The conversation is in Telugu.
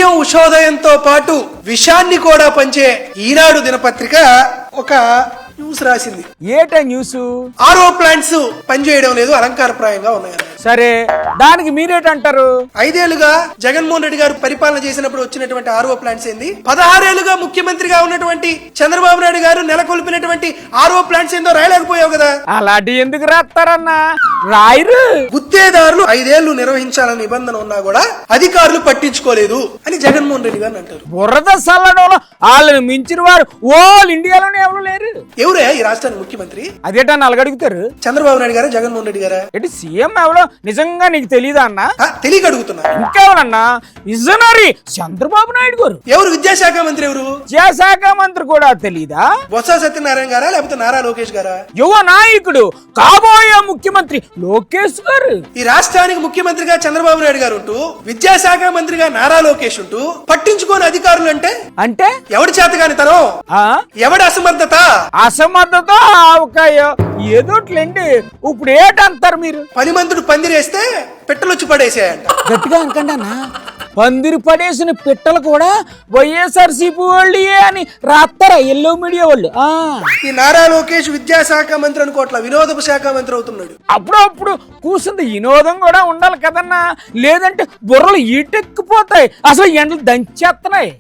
ఉదయం ఉషోదయంతో పాటు విషాన్ని కూడా పంచే ఈనాడు దినపత్రిక ఒక న్యూస్ రాసింది. ఏట న్యూస్? ఆర్ఓ ప్లాంట్స్ పనిచేయడం లేదు, అలంకారప్రాయంగా ఉన్నాయన్నారు. సరే, దానికి మీరేటంటారు? 5 ఏళ్లుగా జగన్మోహన్ రెడ్డి గారు పరిపాలన చేసినప్పుడు వచ్చినటువంటి ఆర్ఓ ప్లాంట్స్ ఏంది? 16 ఏళ్లుగా ముఖ్యమంత్రిగా ఉన్నటువంటి చంద్రబాబు నాయుడు గారు నెలకొల్పినటువంటి ఆర్ఓ ప్లాంట్స్ ఏందో రాయలేకపోయావు కదా. అలాంటి ఎందుకు రాస్తారన్నా? రాయరు. గుత్తేదారులు 5 ఏళ్లు నిర్వహించాలని నిబంధన ఉన్నా కూడా అధికారులు పట్టించుకోలేదు అని జగన్మోహన్ రెడ్డి గారు అంటారు. బురద సల్లడంలో వాళ్ళని మించిన వారు ఓల్ ఇండియాలోనే ఎవరు లేరు. ఎవరే ఈ రాష్ట్రానికి ముఖ్యమంత్రి? అదేటా అడగడుగుతారు? చంద్రబాబు నాయుడు గారా, జగన్మోహన్ రెడ్డి గారా? ఇటు సీఎం ఎవరో నిజంగా నీకు తెలీదా అన్నా? తెలియక అడుగుతున్నా. ఇంకెవరన్నా? విజనరీ చంద్రబాబు నాయుడు గారు. ఎవరు? విద్యాశాఖ మంత్రి ఎవరు? విద్యాశాఖ మంత్రి కూడా తెలీదా? బొత్స సత్యనారాయణ గారా లేకపోతే నారా లోకేష్ గారా? యువ నాయకుడు కాబోయే ముఖ్యమంత్రి లోకేష్ గారు. ఈ రాష్ట్రానికి ముఖ్యమంత్రిగా చంద్రబాబు నాయుడు గారు ఉంటూ విద్యాశాఖ మంత్రిగా నారా లోకేష్ ఉంటూ పట్టించుకోని అధికారులు అంటే ఎవడి చేతగానితనం, ఎవడి అసమర్థత? అసమర్థత ఒక ఏదోట్లేండి. ఇప్పుడు ఏటంటారు మీరు? పనిమంతుడు పందిరేస్తే పిట్టలొచ్చి పడేసాయంట. గట్టిగా అనకండి అన్న. పందిరి పడేసిన పిట్టలు కూడా వైఎస్ఆర్సీపీ వాళ్ళు అని రాస్తారా ఎల్లో మీడియా వాళ్ళు? ఈ నారా లోకేష్ విద్యాశాఖ మంత్రి అనుకోట్ల, వినోదపు శాఖ మంత్రి అవుతున్నాడు. అప్పుడప్పుడు కూర్చుంది వినోదం కూడా ఉండాలి కదన్నా, లేదంటే బుర్రలు ఈటెక్కిపోతాయి, అసలు ఎండలు దంచేస్తున్నాయి.